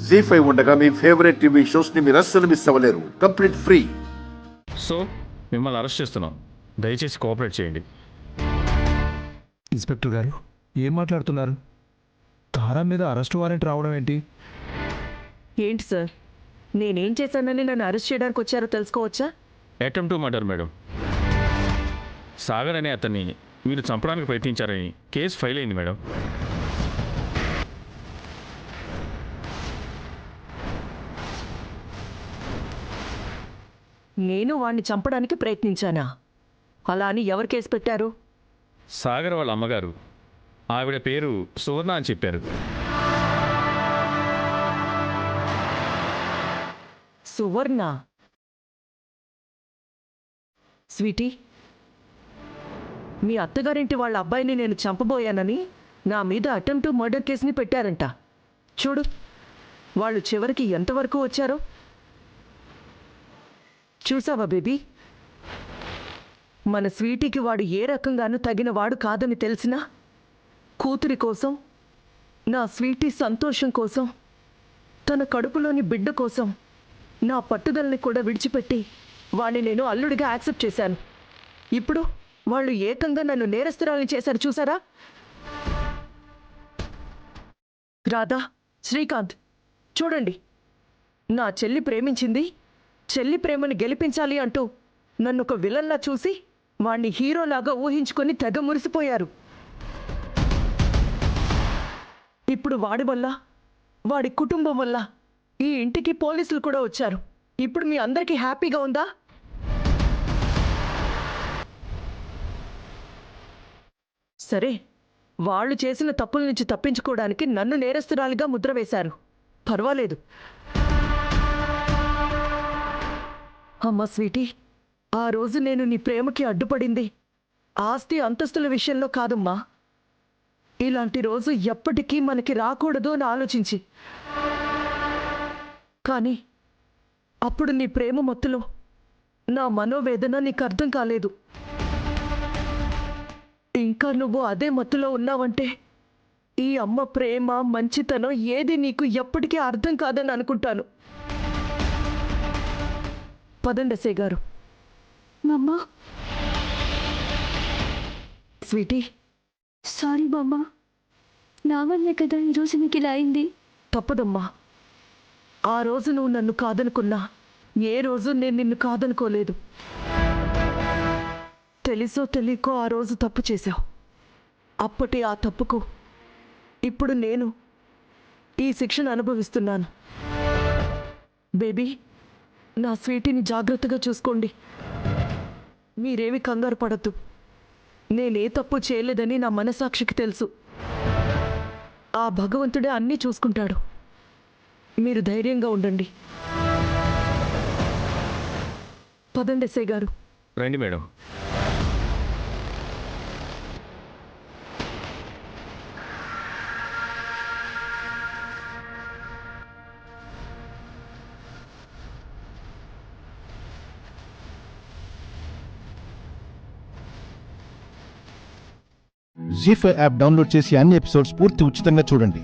జీ5 ఉండగా మీ favourite TV shows ని మీరు అస్సలు మిస్ అవ్వలేరు. Complete free. సో మిమ్మల్ని అరెస్ట్ చేస్తున్నాం, దయచేసి కోఆపరేట్ చేయండి. ఇన్స్పెక్టర్ గారు ఏం మాట్లాడుతున్నారు? తారా మీద అరెస్ట్ వారెంట్ రావడం ఏంటి? ఏంటి సార్, నేనేం చేశానని నన్ను అరెస్ట్ చేయడానికి వచ్చారో తెలుసుకోవచ్చా? Attempt to murder madam. Sagar అనే అతన్ని మీరు చంపడానికి ప్రయత్నించారని కేసు ఫైల్ అయింది మేడం. నేను వాణ్ణి చంపడానికి ప్రయత్నించానా? అలా అని ఎవరు కేసు పెట్టారు? సాగర్ వాళ్ళ అమ్మగారు, ఆవిడ పేరు సువర్ణ అని చెప్పారు. సువర్ణ? స్వీటీ, మీ అత్తగారింటి వాళ్ళ అబ్బాయిని నేను చంపబోయానని నా మీద అటెంప్ట్ మర్డర్ కేసుని పెట్టారంట. చూడు, వాళ్ళు చివరికి ఎంతవరకు వచ్చారో చూసావా బేబీ? మన స్వీటీకి వాడు ఏ రకంగానూ తగిన వాడు కాదని తెలిసినా కూతురి కోసం, నా స్వీటీ సంతోషం కోసం, తన కడుపులోని బిడ్డ కోసం నా పట్టుదలని కూడా విడిచిపెట్టి వాణ్ణి నేను అల్లుడిగా యాక్సెప్ట్ చేశాను. ఇప్పుడు వాళ్ళు ఏకంగా నన్ను నేరస్తురాలని చేశారు, చూసారా? రాధా, శ్రీకాంత్, చూడండి, నా చెల్లి ప్రేమించింది, చెల్లి ప్రేమను గెలిపించాలి అంటూ నన్ను ఒక విలన్లా చూసి వాణ్ణి హీరోలాగా ఊహించుకొని తెగ మురిసిపోయారు. ఇప్పుడు వాడి వల్ల, వాడి కుటుంబం వల్ల ఈ ఇంటికి పోలీసులు కూడా వచ్చారు. ఇప్పుడు మీ అందరికీ హ్యాపీగా ఉందా? సరే, వాళ్ళు చేసిన తప్పుల నుంచి తప్పించుకోవడానికి నన్ను నేరస్తురాలిగా ముద్ర వేశారు. పర్వాలేదు. అమ్మా స్వీటీ, ఆ రోజు నేను నీ ప్రేమకి అడ్డుపడింది ఆస్తి అంతస్తుల విషయంలో కాదమ్మా. ఇలాంటి రోజు ఎప్పటికీ మనకి రాకూడదు అని ఆలోచించి. కానీ అప్పుడు నీ ప్రేమ మత్తులో నా మనోవేదన నీకు అర్థం కాలేదు. ఇంకా నువ్వు అదే మత్తులో ఉన్నావంటే ఈ అమ్మ ప్రేమ, మంచితనం ఏది నీకు ఎప్పటికీ అర్థం కాదని అనుకుంటాను. పదండి ఎస్ఐ గారు. మమ్మా. స్వీటీ, సారీ మమ్మా, నా వల్లే కదా ఈరోజు నీకు ఇలా అయింది. తప్పదమ్మా. ఆ రోజు నువ్వు నన్ను కాదనుకున్నా ఏ రోజు నేను నిన్ను కాదనుకోలేదు. తెలుసో తెలియకో ఆ రోజు తప్పు చేశావు. అప్పటి ఆ తప్పుకు ఇప్పుడు నేను ఈ శిక్షను అనుభవిస్తున్నాను. బేబీ, నా స్వీటీని జాగ్రత్తగా చూసుకోండి. మీరేమి కంగారు పడద్దు. నేనే తప్పు చేయలేదని నా మనసాక్షికి తెలుసు. ఆ భగవంతుడే అన్నీ చూసుకుంటాడు. మీరు ధైర్యంగా ఉండండి. పదండి ఎస్ఐ గారు. రండి మేడం. జీ5 యాప్ డౌన్లోడ్ చేసి అన్ని ఎపిసోడ్స్ పూర్తి ఉచితంగా చూడండి.